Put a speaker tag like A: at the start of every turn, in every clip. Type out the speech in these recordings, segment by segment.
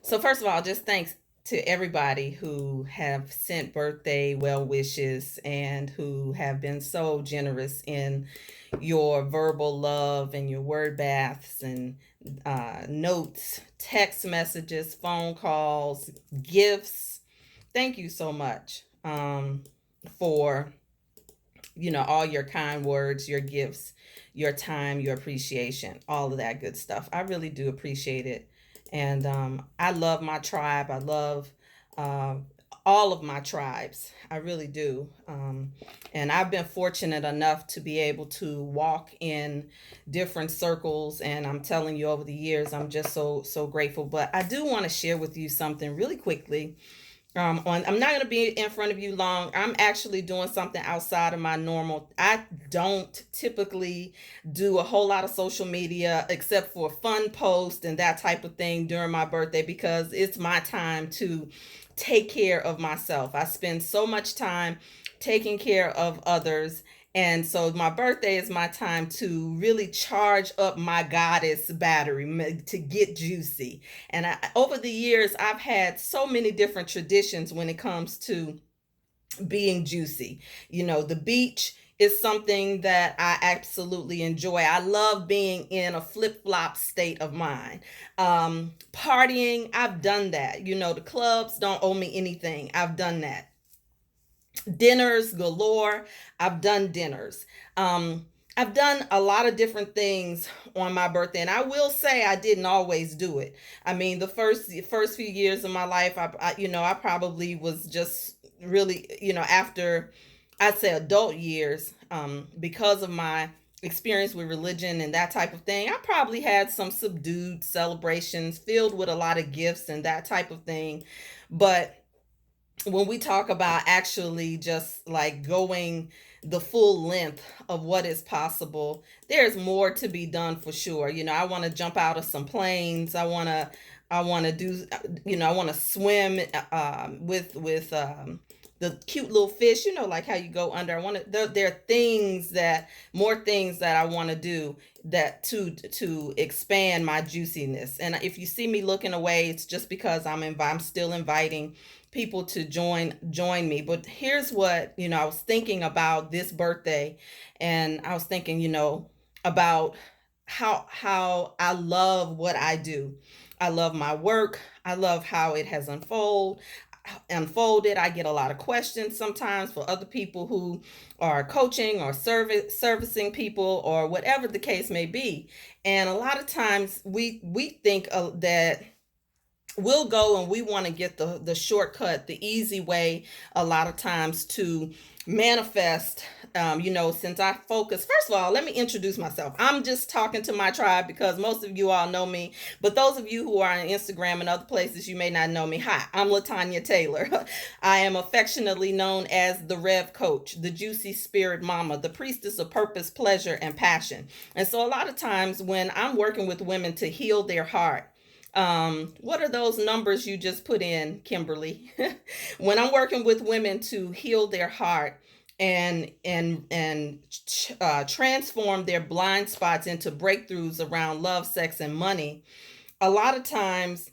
A: So first of all, just thanks to everybody who have sent birthday well wishes and who have been so generous in your verbal love and your word baths and notes, text messages, phone calls, gifts. Thank you so much for all your kind words, your gifts, your time, your appreciation, all of that good stuff. I really do appreciate it. And I love my tribe. I love uh, all of my tribes. I really do. And I've been fortunate enough to be able to walk in different circles. And I'm telling you, over the years, I'm just so grateful. But I do want to share with you something really quickly. I'm not going to be in front of you long. I'm actually doing something outside of my normal. I don't typically do a whole lot of social media except for fun posts and that type of thing during my birthday, because it's my time to take care of myself. I spend so much time taking care of others, and so my birthday is my time to really charge up my goddess battery, to get juicy. And over the years, I've had so many different traditions when it comes to being juicy. The beach is something that I absolutely enjoy. I love being in a flip flop state of mind. Partying, I've done that. The clubs don't owe me anything. I've done that. Dinners galore. I've done dinners. I've done a lot of different things on my birthday, and I will say I didn't always do it. I mean, the first few years of my life, I probably was just really, after I'd say adult years, because of my experience with religion and that type of thing, I probably had some subdued celebrations filled with a lot of gifts and that type of thing. But when we talk about actually just like going the full length of what is possible, there's more to be done for sure. I want to jump out of some planes. I want to do, I want to swim with the cute little fish, like how you go under. I want to, there are things that, more things that I want to do, that to expand my juiciness. And if you see me looking away, it's just because I'm still inviting people to join me. But here's what, I was thinking about this birthday, and I was thinking, about how I love what I do. I love my work. I love how it has unfolded. I get a lot of questions sometimes for other people who are coaching or servicing people or whatever the case may be. And a lot of times we think that we'll go and we want to get the shortcut, the easy way, a lot of times, to manifest. Since I focus, first of all, let me introduce myself. I'm just talking to my tribe because most of you all know me, but those of you who are on Instagram and other places, you may not know me. Hi, I'm Latanya Taylor. I am affectionately known as the Rev Coach, the Juicy Spirit Mama, the Priestess of Purpose, Pleasure, and Passion. And so a lot of times when I'm working with women to heal their heart, what are those numbers you just put in, Kimberly? When I'm working with women to heal their heart and transform their blind spots into breakthroughs around love, sex, and money, a lot of times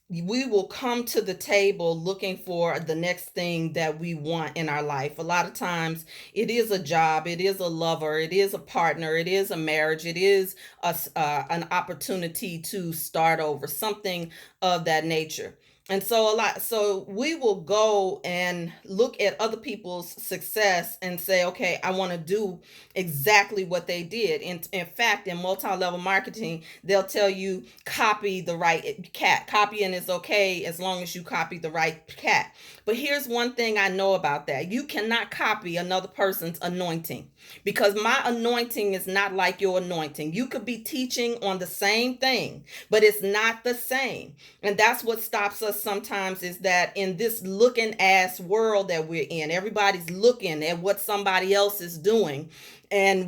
A: we will come to the table looking for the next thing that we want in our life. A lot of times it is a job, it is a lover, it is a partner, it is a marriage, it is an opportunity to start over, something of that nature. And so we will go and look at other people's success and say, okay, I want to do exactly what they did. In fact, in multi-level marketing, they'll tell you copy the right cat. Copying is okay as long as you copy the right cat. But here's one thing I know about that: you cannot copy another person's anointing, because my anointing is not like your anointing. You could be teaching on the same thing, but it's not the same. And that's what stops us sometimes, is that in this looking ass world that we're in, everybody's looking at what somebody else is doing. And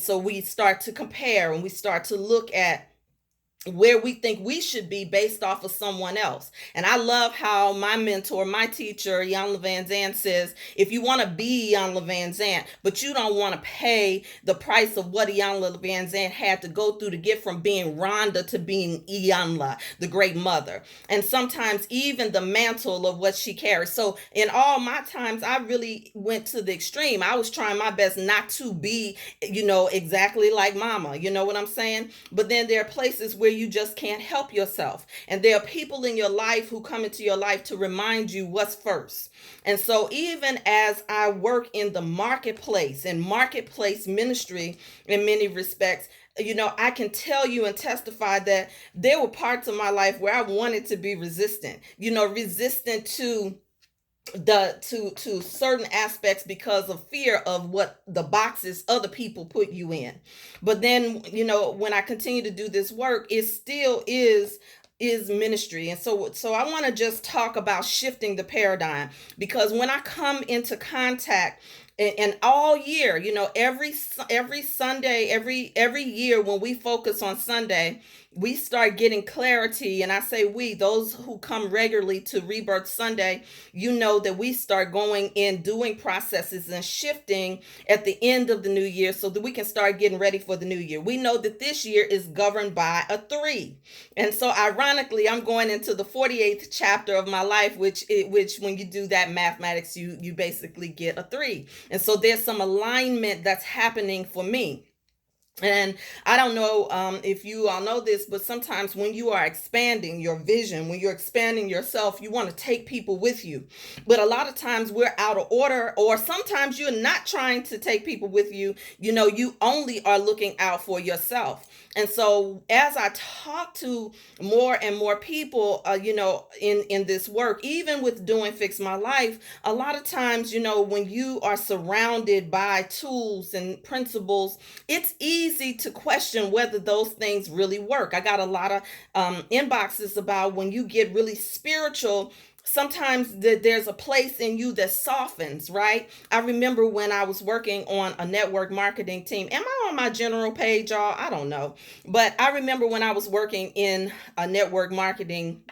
A: so we start to compare, and we start to look at where we think we should be based off of someone else. And I love how my mentor, my teacher, Ian Van Zandt says, if you want to be Ian Van Zandt, but you don't want to pay the price of what Ian Van Zandt had to go through to get from being Rhonda to being Iyanla, the great mother. And sometimes even the mantle of what she carries. So in all my times, I really went to the extreme. I was trying my best not to be, exactly like mama. You know what I'm saying? But then there are places where you just can't help yourself. And there are people in your life who come into your life to remind you what's first. And so even as I work in the marketplace and marketplace ministry in many respects, I can tell you and testify that there were parts of my life where I wanted to be resistant, resistant to certain aspects because of fear of what the boxes other people put you in. But then, when I continue to do this work, it still is ministry. And so I want to just talk about shifting the paradigm, because when I come into contact and all year, every Sunday, every year, when we focus on Sunday, we start getting clarity. And I say we, those who come regularly to Rebirth Sunday, that we start going in, doing processes and shifting at the end of the new year so that we can start getting ready for the new year. We know that this year is governed by a 3. And so ironically, I'm going into the 48th chapter of my life, which when you do that mathematics, you basically get a 3. And so there's some alignment that's happening for me. And I don't know if you all know this, but sometimes when you are expanding your vision, when you're expanding yourself, you want to take people with you. But a lot of times we're out of order, or sometimes you're not trying to take people with you. You only are looking out for yourself. And so as I talk to more and more people, in this work, even with doing Fix My Life, a lot of times, when you are surrounded by tools and principles, it's easy to question whether those things really work. I got a lot of inboxes about when you get really spiritual, sometimes there's a place in you that softens, right? I remember when I was working on a network marketing team. Am I on my general page, y'all? I don't know. But I remember when I was working in a network marketing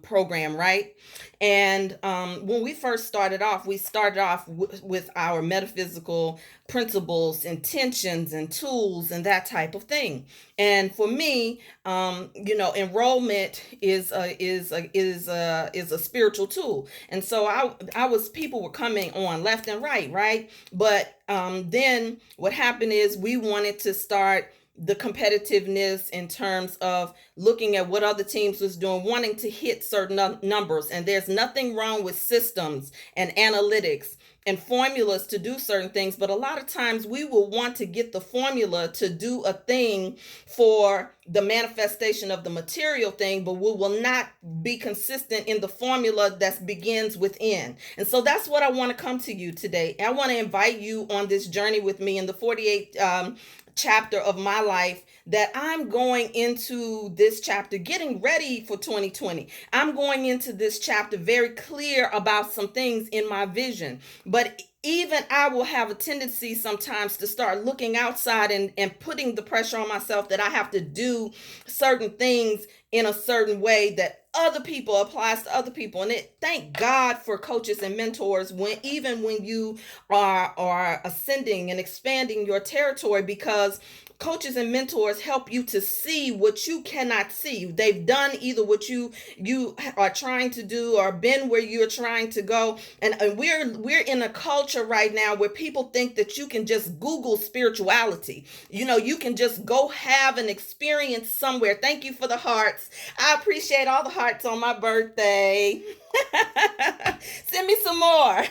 A: program, right? And when we first started off, we started off with our metaphysical principles, intentions, and tools, and that type of thing. And for me, enrollment is a spiritual tool. And so people were coming on left and right? But then what happened is we wanted to start the competitiveness in terms of looking at what other teams was doing, wanting to hit certain numbers. And there's nothing wrong with systems and analytics and formulas to do certain things, but a lot of times we will want to get the formula to do a thing for the manifestation of the material thing, but we will not be consistent in the formula that begins within. And so that's what I want to come to you today. I want to invite you on this journey with me in the 48 chapter of my life, that I'm going into this chapter getting ready for 2020. I'm going into this chapter very clear about some things in my vision. But even I will have a tendency sometimes to start looking outside and putting the pressure on myself that I have to do certain things in a certain way that other people applies to other people. And thank God for coaches and mentors even when you are ascending and expanding your territory, because coaches and mentors help you to see what you cannot see. They've done either what you are trying to do or been where you're trying to go. And we're in a culture right now where people think that you can just Google spirituality. You can just go have an experience somewhere. Thank you for the hearts. I appreciate all the hearts on my birthday. Send me some more.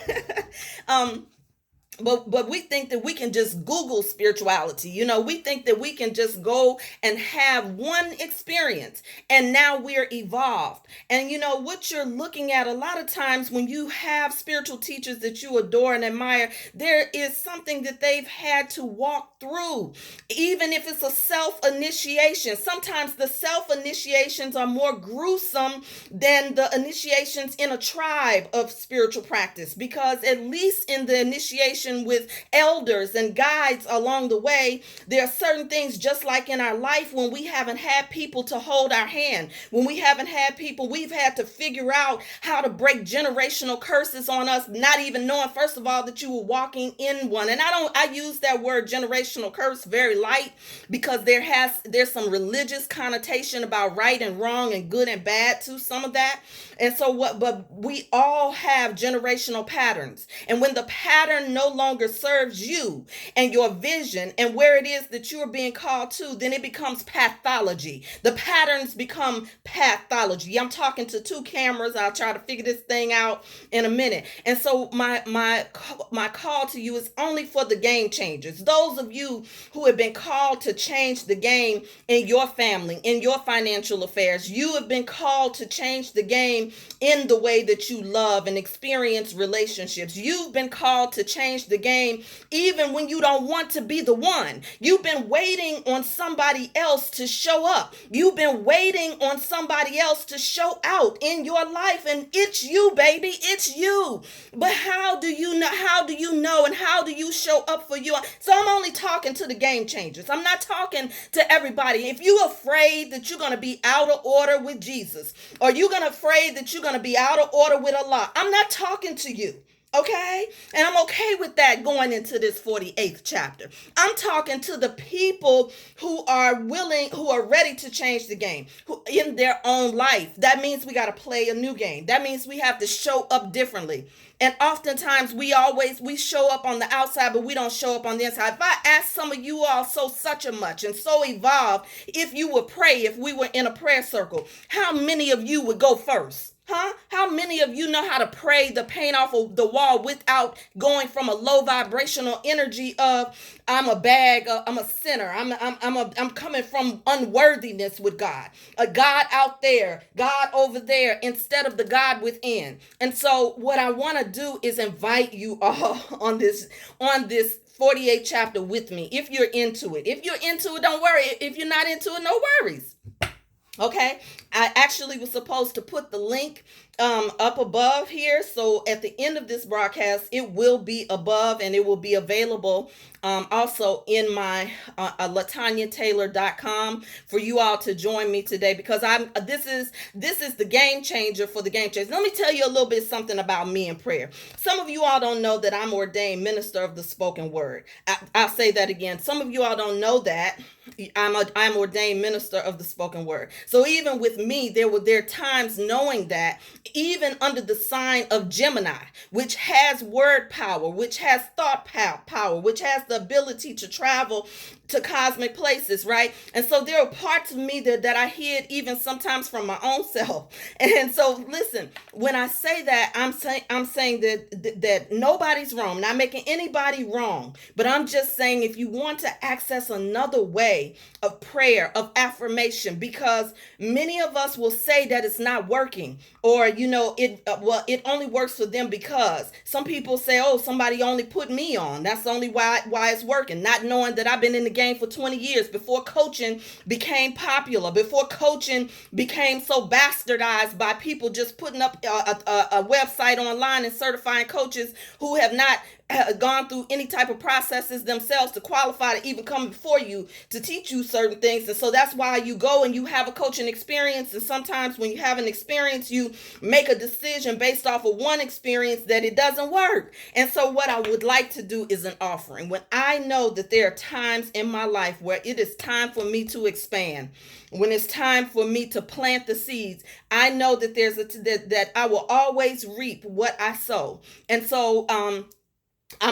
A: But we think that we can just Google spirituality. We think that we can just go and have one experience and now we're evolved. And what you're looking at a lot of times when you have spiritual teachers that you adore and admire, there is something that they've had to walk through. Even if it's a self-initiation, sometimes the self-initiations are more gruesome than the initiations in a tribe of spiritual practice, because at least in the initiation conversation with elders and guides along the way, there are certain things just like in our life when we haven't had people to hold our hand, when we haven't had people, we've had to figure out how to break generational curses on us, not even knowing, first of all, that you were walking in one. And I use that word generational curse very light because there's some religious connotation about right and wrong and good and bad to some of that. And so but we all have generational patterns. And when the pattern no longer serves you and your vision and where it is that you're being called to, then it becomes pathology. The patterns become pathology. I'm talking to two cameras. I'll try to figure this thing out in a minute. And so my call to you is only for the game changers. Those of you who have been called to change the game in your family, in your financial affairs. You have been called to change the game in the way that you love and experience relationships. You've been called to change the game even when you don't want to be the one. You've been waiting on somebody else to show up. You've been waiting on somebody else to show out in your life, and it's you, baby. It's you. But how do you know? How do you know? And how do you show up for you? So I'm only talking to the game changers. I'm not talking to everybody. If you're afraid that you're going to be out of order with Jesus, or you're afraid that you're going to be out of order with Allah, I'm not talking to you. Okay? And I'm okay with that going into this 48th chapter. I'm talking to the people who are willing, who are ready to change the game, who in their own life. That means we got to play a new game. That means we have to show up differently. And oftentimes we show up on the outside, but we don't show up on the inside. If I ask some of you all so such a much and so evolved, if you would pray, if we were in a prayer circle, how many of you would go first? Huh? How many of you know how to pray the paint off of the wall without going from a low vibrational energy of I'm a bag, I'm a sinner, I'm coming from unworthiness with God, a God out there, God over there, instead of the God within. And so what I want to do is invite you all on this 48th chapter with me. If you're into it, don't worry. If you're not into it, no worries. Okay, I actually was supposed to put the link up above here. So at the end of this broadcast, it will be above and it will be available also in my LaTanyaTaylor.com for you all to join me today, because this is the game changer for the game changers. Let me tell you a little bit something about me in prayer. Some of you all don't know that I'm ordained minister of the spoken word. I'll say that again. Some of you all don't know that I'm ordained minister of the spoken word. So even with me, there are times knowing that even under the sign of Gemini, which has word power, which has thought power, which has the ability to travel to cosmic places, right? And so there are parts of me that I hid even sometimes from my own self. And so listen, when I say that, I'm saying that nobody's wrong, not making anybody wrong, but I'm just saying if you want to access another way of prayer, of affirmation, because many of us will say that it's not working, or it only works for them because some people say, oh, somebody only put me on. That's only why it's working, not knowing that I've been in the game for 20 years before coaching became popular, before coaching became so bastardized by people just putting up a website online and certifying coaches who have not gone through any type of processes themselves to qualify to even come before you to teach you certain things. And so that's why you go and you have a coaching experience. And sometimes when you have an experience, you make a decision based off of one experience that it doesn't work. And so what I would like to do is an offering. When I know that there are times in my life where it is time for me to expand, when it's time for me to plant the seeds, I know that that I will always reap what I sow. And so I'm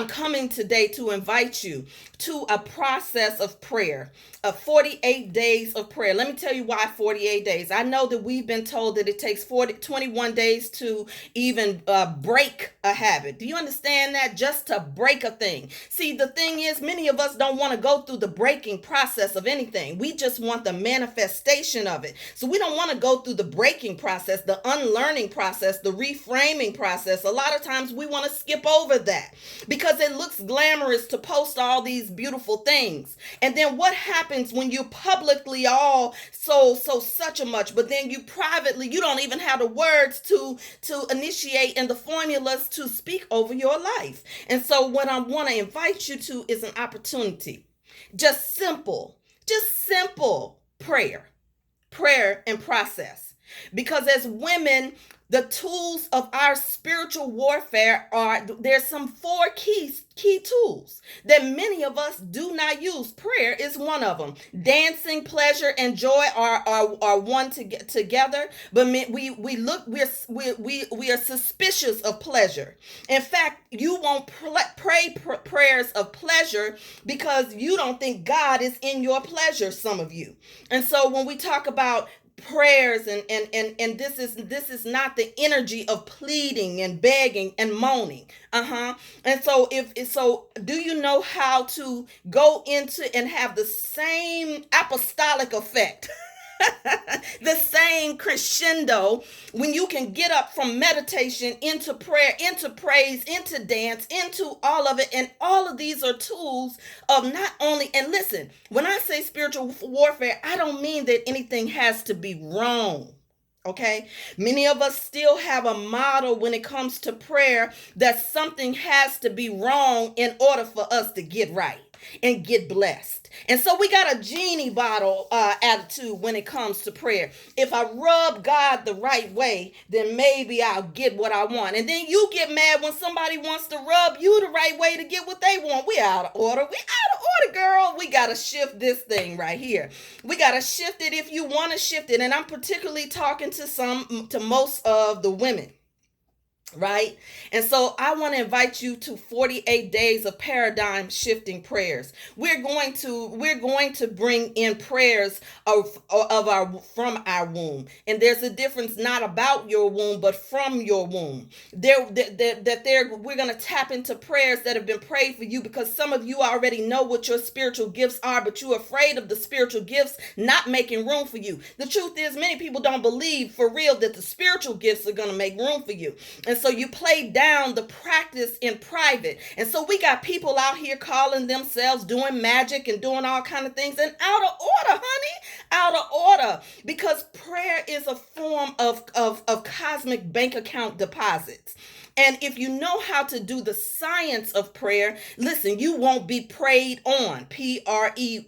A: coming today to invite you to a process of prayer, of 48 days of prayer. Let me tell you why 48 days. I know that we've been told that it takes 21 days to even break a habit. Do you understand that? Just to break a thing. See, the thing is, many of us don't want to go through the breaking process of anything. We just want the manifestation of it. So we don't want to go through the breaking process, the unlearning process, the reframing process. A lot of times we want to skip over that. because it looks glamorous to post all these beautiful things. And then what happens when you publicly all so such a much, but then you privately, you don't even have the words to initiate and the formulas to speak over your life. And so what I want to invite you to is an opportunity. Just simple prayer and process. Because as women, the tools of our spiritual warfare there's some four key tools that many of us do not use. Prayer is one of them. Dancing, pleasure, and joy are one together. But we are suspicious of pleasure. In fact, you won't pray prayers of pleasure because you don't think God is in your pleasure, some of you. And so when we talk about prayers and this is not the energy of pleading and begging and moaning. And so do you know how to go into and have the same apostolic effect? The same crescendo when you can get up from meditation into prayer, into praise, into dance, into all of it. And all of these are tools of not only, and listen, when I say spiritual warfare, I don't mean that anything has to be wrong. Okay, many of us still have a model when it comes to prayer that something has to be wrong in order for us to get right and get blessed. And so we got a genie bottle attitude when it comes to prayer. If I rub God the right way, then maybe I'll get what I want. And then you get mad when somebody wants to rub you the right way to get what they want. We out of order. We out of order, girl. We got to shift this thing right here. We got to shift it if you want to shift it. And I'm particularly talking to most of the women. Right? And so I want to invite you to 48 days of paradigm shifting prayers. We're going to bring in prayers from our womb. And there's a difference, not about your womb, but from your womb. We're going to tap into prayers that have been prayed for you, because some of you already know what your spiritual gifts are, but you're afraid of the spiritual gifts not making room for you. The truth is, many people don't believe for real that the spiritual gifts are going to make room for you. And so you play down the practice in private. And so we got people out here calling themselves doing magic and doing all kind of things, and out of order, honey, out of order, because prayer is a form of cosmic bank account deposits. And if you know how to do the science of prayer, listen, you won't be preyed on, PREYED,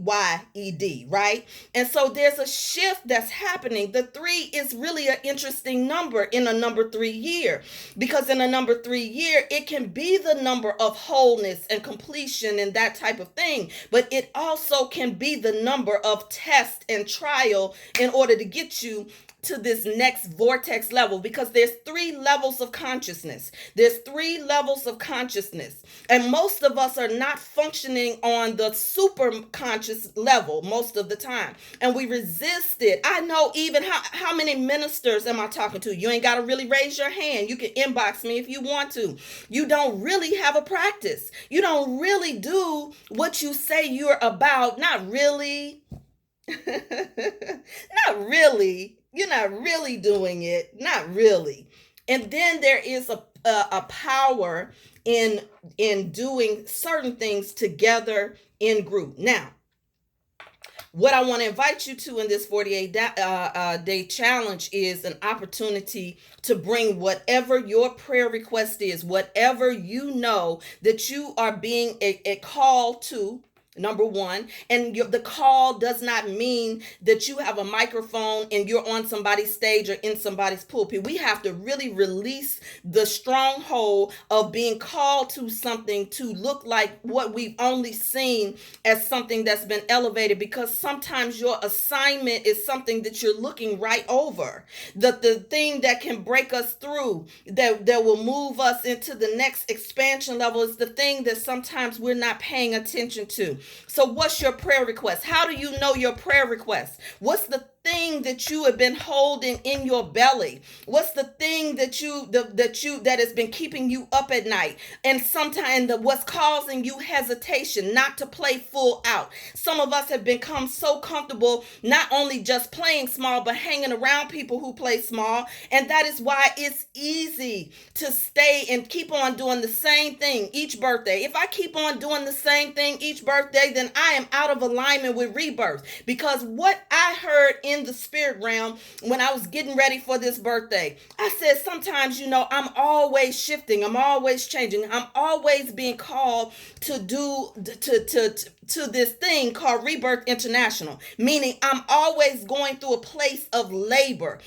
A: right? And so there's a shift that's happening. The 3 is really an interesting number in a number 3 year, because in a number 3 year, it can be the number of wholeness and completion and that type of thing. But it also can be the number of test and trial in order to get you to this next vortex level, because there's 3 levels of consciousness. There's 3 levels of consciousness. And most of us are not functioning on the super conscious level most of the time. And we resist it. I know even how many ministers am I talking to? You ain't got to really raise your hand. You can inbox me if you want to. You don't really have a practice. You don't really do what you say you're about. Not really. Not really. You're not really doing it. Not really. And then there is a power in doing certain things together in group. Now, what I want to invite you to in this 48 day challenge is an opportunity to bring whatever your prayer request is, whatever you know that you are being a call to. Number 1, and the call does not mean that you have a microphone and you're on somebody's stage or in somebody's pulpit. We have to really release the stronghold of being called to something to look like what we've only seen as something that's been elevated, because sometimes your assignment is something that you're looking right over. The thing that can break us through, that will move us into the next expansion level, is the thing that sometimes we're not paying attention to. So what's your prayer request? How do you know your prayer request? What's the thing that you have been holding in your belly? What's the thing that has been keeping you up at night? And sometimes what's causing you hesitation not to play full out? Some of us have become so comfortable not only just playing small, but hanging around people who play small. And that is why it's easy to stay and keep on doing the same thing each birthday. If I keep on doing the same thing each birthday, then I am out of alignment with rebirth. Because what I heard in the spirit realm when I was getting ready for this birthday, I said, sometimes, I'm always shifting. I'm always changing. I'm always being called to do to this thing called Rebirth International, meaning I'm always going through a place of labor.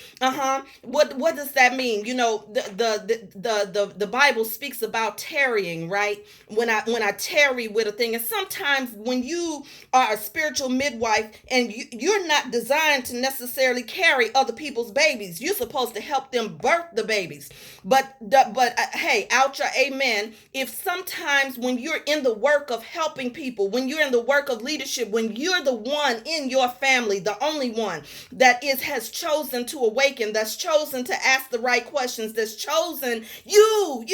A: What does that mean? The Bible speaks about tarrying, right? When I tarry with a thing, and sometimes when you are a spiritual midwife and you're not designed to necessarily carry other people's babies, you're supposed to help them birth the babies. But hey, out your amen. If sometimes when you're in the work of helping people, when you're in the work of leadership, when you're the one in your family, the only one that has chosen to awaken, that's chosen to ask the right questions, that's chosen, you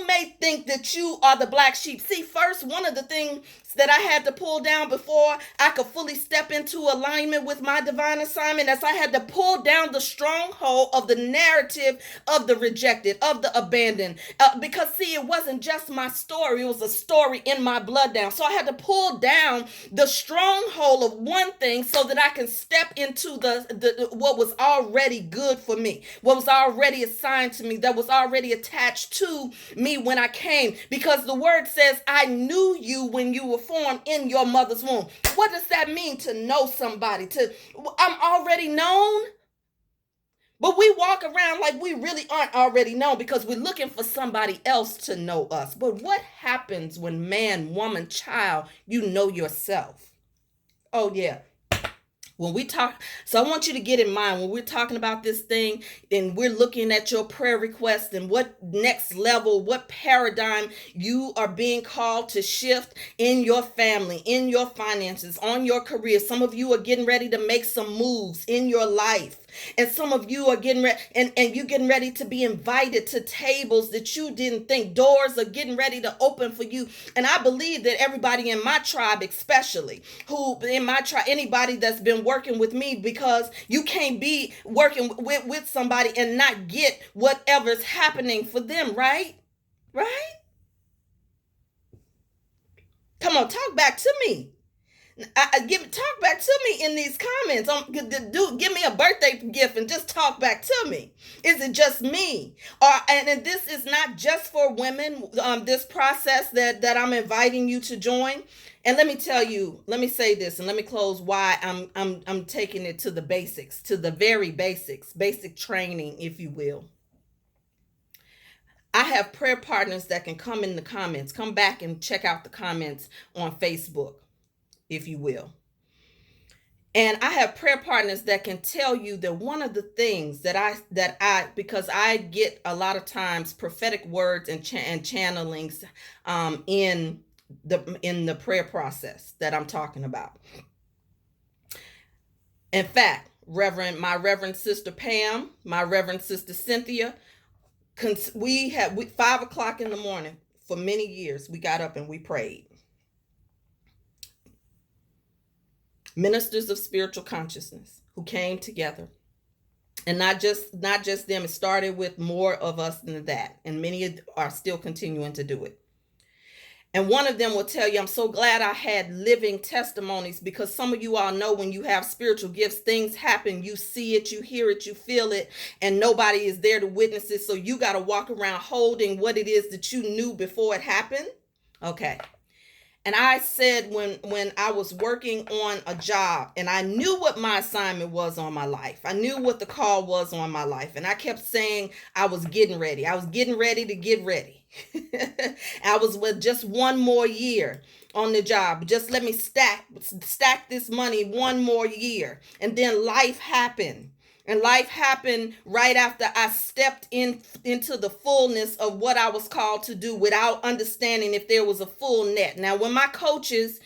A: may think that you are the black sheep. See, first, one of the things that I had to pull down before I could fully step into alignment with my divine assignment, as I had to pull down the stronghold of the narrative of the rejected, of the abandoned. Because see, it wasn't just my story, it was a story in my bloodline. So I had to pull down the stronghold of one thing so that I can step into the what was already good for me, what was already assigned to me, that was already attached to me when I came. Because the word says, I knew you when you were formed in your mother's womb. What does that mean, to know somebody? I'm already known? But we walk around like we really aren't already known because we're looking for somebody else to know us. But what happens when man, woman, child, you know yourself? Oh, yeah. When we talk, so I want you to get in mind when we're talking about this thing and we're looking at your prayer request and what next level, what paradigm you are being called to shift in your family, in your finances, on your career. Some of you are getting ready to make some moves in your life. And some of you are getting ready, and you're getting ready to be invited to tables that you didn't think. Doors are getting ready to open for you. And I believe that everybody in my tribe, especially who in my tribe, anybody that's been working with me, because you can't be working with somebody and not get whatever's happening for them, right? Right? Come on, talk back to me. Talk back to me in these comments. Give me a birthday gift and just talk back to me. Is it just me? And this is not just for women. This process that I'm inviting you to join. And let me tell you, let me say this, and let me close why I'm taking it to the basics, to the very basics, basic training, if you will. I have prayer partners that can come in the comments. Come back and check out the comments on Facebook, if you will. And I have prayer partners that can tell you that one of the things that I because I get a lot of times prophetic words and channelings in the prayer process that I'm talking about. In fact, my Reverend Sister Pam, my Reverend Sister Cynthia, we 5 o'clock in the morning for many years, we got up and we prayed. Ministers of spiritual consciousness who came together, and not just them. It started with more of us than that, and many are still continuing to do it. And one of them will tell you, I'm so glad I had living testimonies, because some of you all know when you have spiritual gifts, things happen. You see it, you hear it, you feel it, and nobody is there to witness it. So you got to walk around holding what it is that you knew before it happened. Okay. And I said, when I was working on a job and I knew what my assignment was on my life, I knew what the call was on my life. And I kept saying I was getting ready. I was getting ready to get ready. I was with just one more year on the job. Just let me stack this money one more year. And then life happened. And life happened right after I stepped into the fullness of what I was called to do without understanding if there was a full net. Now, when my coaches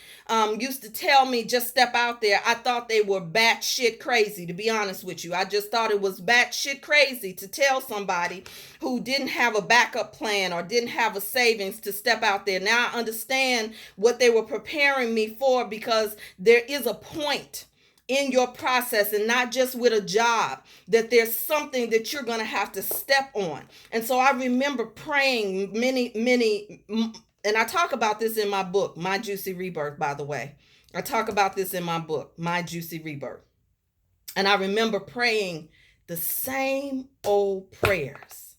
A: used to tell me just step out there, I thought they were batshit crazy, to be honest with you. I just thought it was batshit crazy to tell somebody who didn't have a backup plan or didn't have a savings to step out there. Now I understand what they were preparing me for, because there is a point in your process, and not just with a job, that there's something that you're going to have to step on. And so I remember praying many, and I talk about this in my book, My Juicy Rebirth, by the way. I talk about this in my book, My Juicy Rebirth. And I remember praying the same old prayers.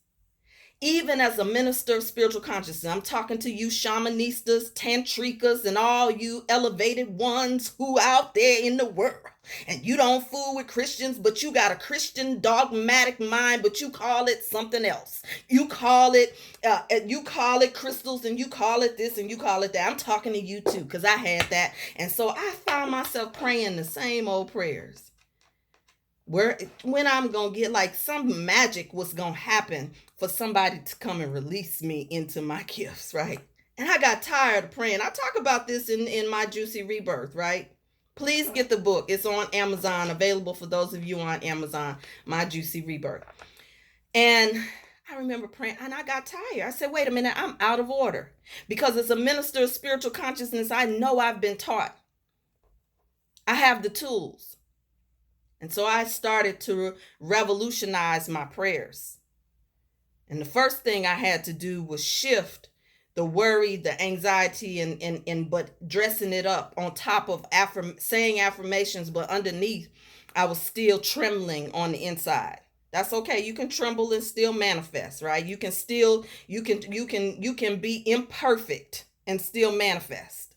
A: Even as a minister of spiritual consciousness, I'm talking to you shamanistas, tantrikas, and all you elevated ones who out there in the world. And you don't fool with Christians, but you got a Christian dogmatic mind, but you call it something else. You call it crystals, and you call it this, and you call it that. I'm talking to you too, because I had that. And so I found myself praying the same old prayers. When I'm going to get, like, some magic was going to happen for somebody to come and release me into my gifts, right? And I got tired of praying. I talk about this in My Juicy Rebirth, right? Please get the book. It's on Amazon, available for those of you on Amazon, My Juicy Rebirth. And I remember praying, and I got tired. I said, wait a minute, I'm out of order. Because as a minister of spiritual consciousness, I know I've been taught. I have the tools. And so I started to revolutionize my prayers. And the first thing I had to do was shift the worry, the anxiety, and but dressing it up on top of saying affirmations, but underneath, I was still trembling on the inside. That's okay. You can tremble and still manifest, right? You can be imperfect and still manifest.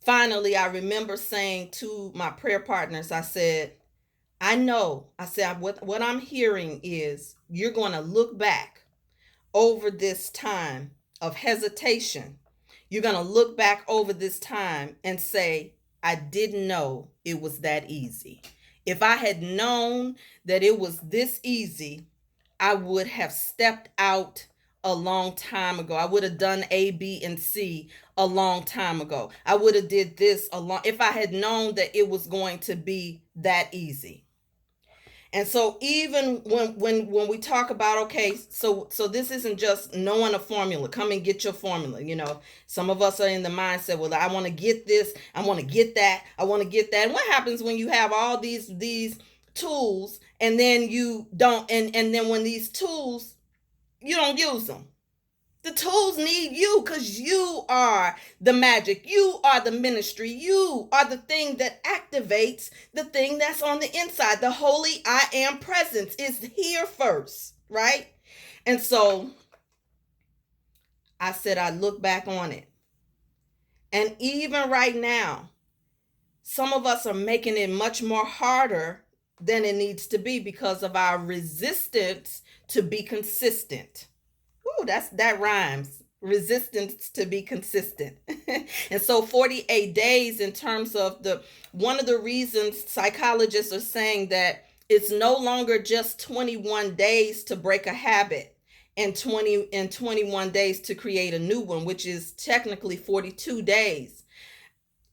A: Finally, I remember saying to my prayer partners, I said, what I'm hearing is you're going to look back over this time of hesitation. You're going to look back over this time and say, I didn't know it was that easy. If I had known that it was this easy, I would have stepped out a long time ago. I would have done A, B, and C a long time ago. I would have did this if I had known that it was going to be that easy. And so even when we talk about, okay, so this isn't just knowing a formula. Come and get your formula. You know, some of us are in the mindset, well, I want to get this, I want to get that, I want to get that. And what happens when you have all these tools and then you don't, and then when these tools, you don't use them? The tools need you, because you are the magic. You are the ministry. You are the thing that activates the thing that's on the inside. The holy I am presence is here first, right? And so I said, I look back on it. And even right now, some of us are making it much more harder than it needs to be because of our resistance to be consistent. Ooh, that rhymes. Resistance to be consistent. And so 48 days, in terms of one of the reasons psychologists are saying that it's no longer just 21 days to break a habit and 21 days to create a new one, which is technically 42 days.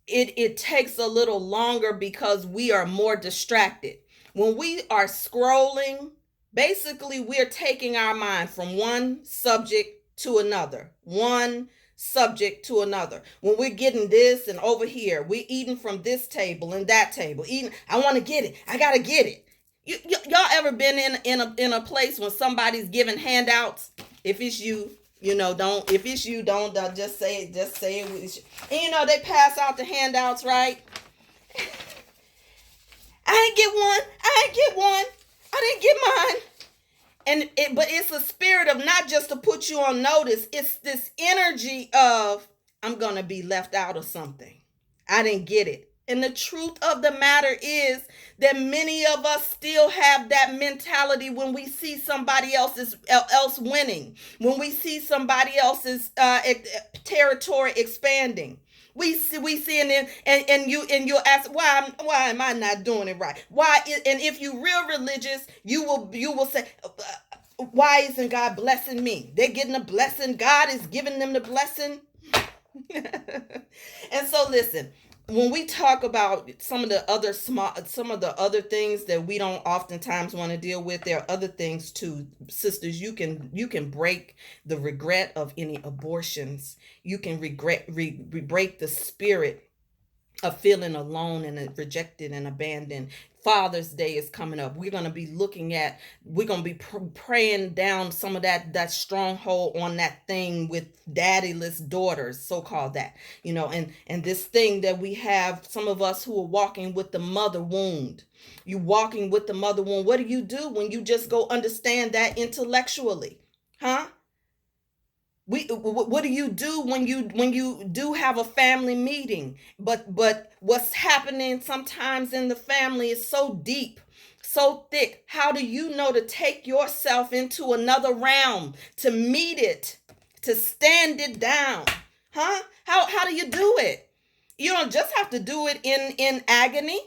A: It takes a little longer because we are more distracted. When we are scrolling, basically, we're taking our mind from one subject to another, one subject to another. When we're getting this and over here, we're eating from this table and that table. I want to get it. I got to get it. Y'all ever been in a place when somebody's giving handouts? If it's you, don't. If it's you, don't just say it. Just say it. And they pass out the handouts, right? I didn't get one. I didn't get mine. But it's a spirit of not just to put you on notice. It's this energy of, I'm going to be left out of something. I didn't get it. And the truth of the matter is that many of us still have that mentality when we see somebody else winning, when we see somebody else's territory expanding. We see, and you'll ask, why am I not doing it right? And if you real religious, you will say, why isn't God blessing me? They're getting a blessing. God is giving them the blessing. And so listen, when we talk about some of the other things that we don't oftentimes want to deal with, there are other things too, sisters. You can break the regret of any abortions. You can break the spirit of feeling alone and rejected and abandoned. Father's Day is coming up. We're going to be praying down some of that stronghold on that thing with daddyless daughters, so called that, and this thing that we have, some of us who are walking with the mother wound. You walking with the mother wound. What do you do when you just go understand that intellectually? Huh? What do you do when you do have a family meeting, but what's happening sometimes in the family is so deep, so thick? How do you know to take yourself into another realm, to meet it, to stand it down? Huh? How do you do it? You don't just have to do it in agony.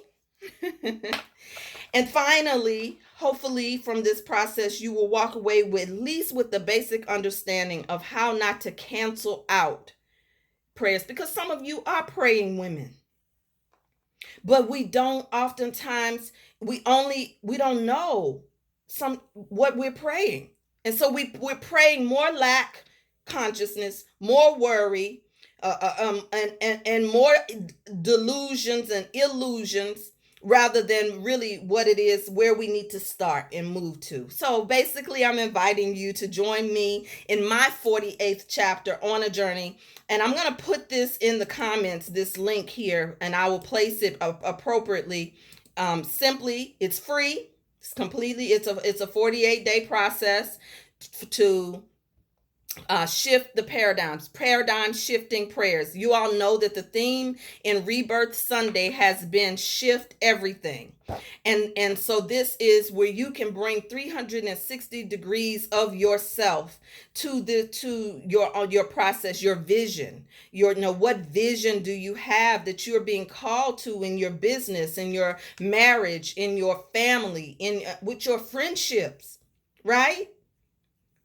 A: And finally, hopefully from this process, you will walk away with at least with the basic understanding of how not to cancel out prayers, because some of you are praying women, but we don't oftentimes, we don't know some what we're praying. And so we're praying more lack consciousness, more worry, and more delusions and illusions, rather than really what it is, where we need to start and move to. So basically, I'm inviting you to join me in my 48th chapter on a journey. And I'm going to put this in the comments, this link here, and I will place it appropriately. Simply, it's free. It's a 48-day process to shift the paradigm shifting prayers. You all know that the theme in Rebirth Sunday has been shift everything. And so this is where you can bring 360 degrees of yourself to your process, your vision. What vision do you have that you're being called to in your business, in your marriage, in your family, in with your friendships, right?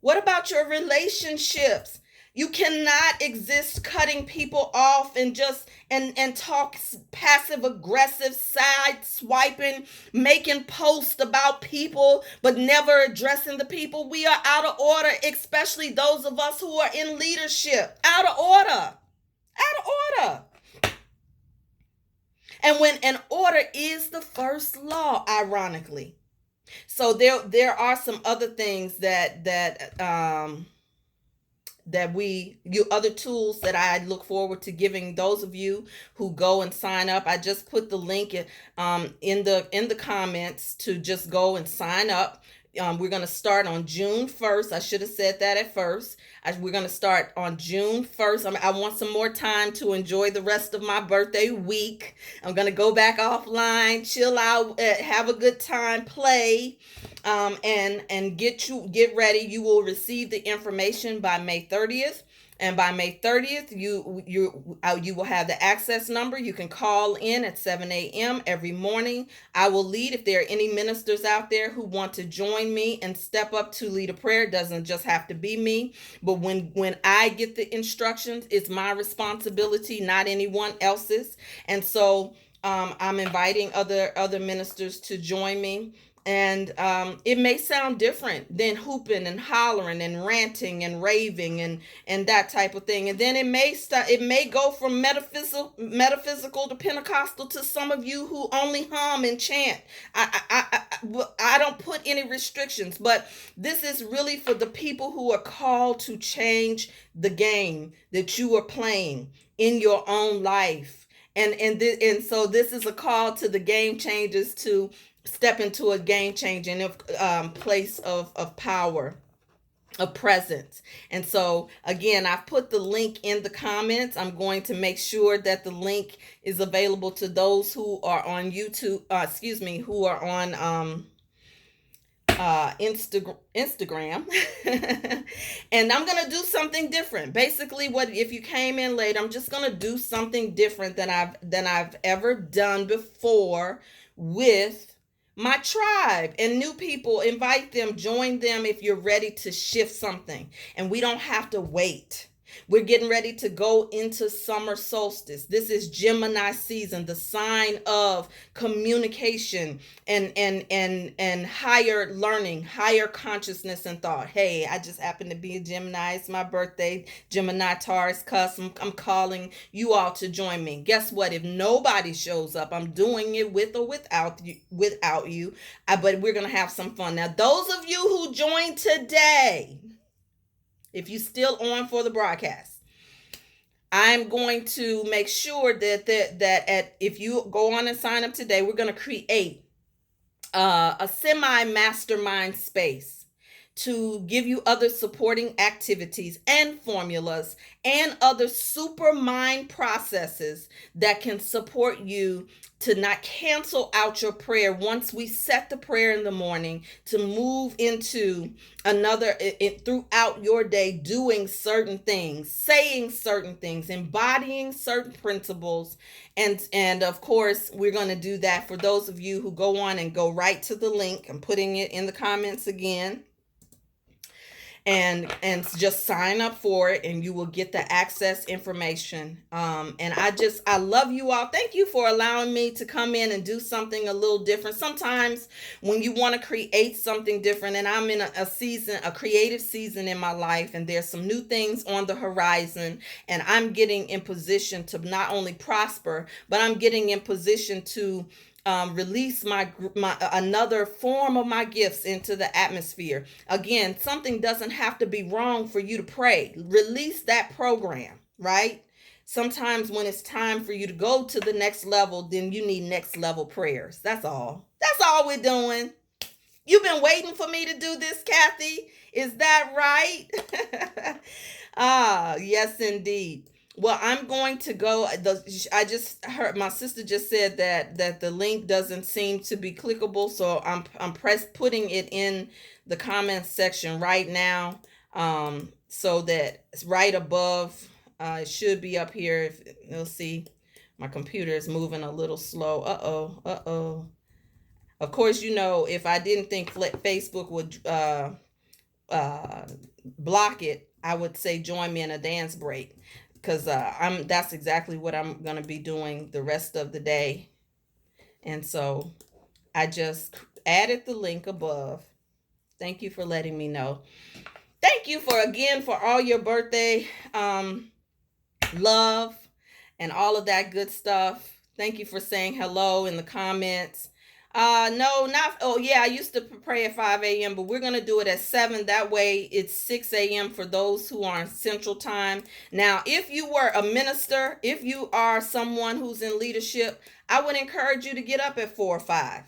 A: What about your relationships? You cannot exist cutting people off and just and talk passive aggressive, side swiping, making posts about people, but never addressing the people. We are out of order, especially those of us who are in leadership. Out of order. Out of order. And when an order is the first law, ironically. So there are some other things other tools that I look forward to giving those of you who go and sign up. I just put the link in the comments to just go and sign up. We're going to start on June 1st. I should have said that at first. We're going to start on June 1st. I want some more time to enjoy the rest of my birthday week. I'm going to go back offline, chill out, have a good time, play, and get ready. You will receive the information by May 30th. And by May 30th, you will have the access number. You can call in at 7 a.m. every morning. I will lead. If there are any ministers out there who want to join me and step up to lead a prayer, it doesn't just have to be me. But when I get the instructions, it's my responsibility, not anyone else's. And so I'm inviting other ministers to join me. And it may sound different than hooping and hollering and ranting and raving and that type of thing. And then it may go from metaphysical to Pentecostal to some of you who only hum and chant. I don't put any restrictions, but this is really for the people who are called to change the game that you are playing in your own life. And so this is a call to the game changers to step into a game changing place of power, of presence. And so again, I've put the link in the comments. I'm going to make sure that the link is available to those who are on YouTube, who are on Instagram. And I'm gonna do something different. Basically, what if you came in late, I'm just gonna do something different than I've ever done before with my tribe and new people. Invite them, join them if you're ready to shift something. And we don't have to wait. We're getting ready to go into summer solstice. This is Gemini season, the sign of communication and higher learning, higher consciousness and thought. Hey, I just happen to be a Gemini. It's my birthday. Gemini Taurus cuss. I'm calling you all to join me. Guess what? If nobody shows up, I'm doing it with or without you. But we're gonna have some fun. Now, those of you who joined today, if you still on for the broadcast, I'm going to make sure that if you go on and sign up today, we're going to create a semi mastermind space to give you other supporting activities and formulas and other super mind processes that can support you to not cancel out your prayer once we set the prayer in the morning, to move into another throughout your day, doing certain things, saying certain things, embodying certain principles. And of course, we're going to do that for those of you who go on and go right to the link. I'm putting it in the comments again, and just sign up for it, and you will get the access information. And I love you all. Thank you for allowing me to come in and do something a little different. Sometimes when you want to create something different, and I'm in a creative season in my life, and there's some new things on the horizon, and I'm getting in position to not only prosper, but I'm getting in position to release my another form of my gifts into the atmosphere. Again, something doesn't have to be wrong for you to pray. Release that program, right? Sometimes when it's time for you to go to the next level, then you need next level prayers. That's all. That's all we're doing. You've been waiting for me to do this, Kathy. Is that right? Yes, indeed. Well, I'm going to go. I just heard my sister just said that the link doesn't seem to be clickable, so I'm putting it in the comments section right now, so that it's right above. It should be up here. If you'll see, my computer is moving a little slow. Uh oh. Of course, if I didn't think Facebook would uh, block it, I would say join me in a dance break, because that's exactly what I'm gonna be doing the rest of the day. And so I just added the link above. Thank you for letting me know. Thank you for all your birthday love and all of that good stuff. Thank you for saying hello in the comments. No, not, oh yeah, I used to pray at 5 a.m., but we're going to do it at 7. That way it's 6 a.m. for those who are in Central Time. Now, if you were a minister, if you are someone who's in leadership, I would encourage you to get up at 4 or 5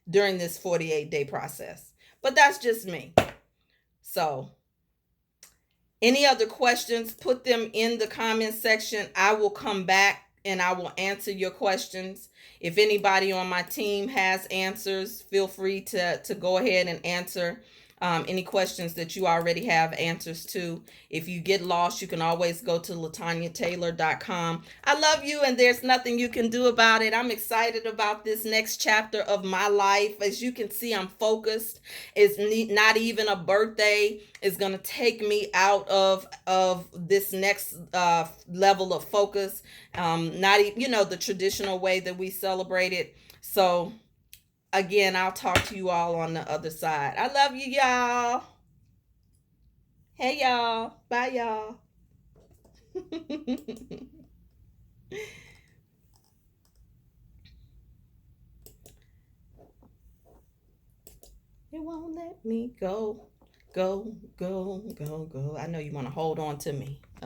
A: during this 48-day process. But that's just me. So, any other questions, put them in the comment section. I will come back and I will answer your questions. If anybody on my team has answers, feel free to go ahead and answer any questions that you already have answers to. If you get lost, you can always go to LaTonyaTaylor.com. I love you, and there's nothing you can do about it. I'm excited about this next chapter of my life. As you can see, I'm focused. It's not even a birthday is going to take me out of this next level of focus. Not even, the traditional way that we celebrate it. So again, I'll talk to you all on the other side. I love you, y'all. Hey, y'all. Bye, y'all. It won't let me go. Go, go, go, go. I know you want to hold on to me.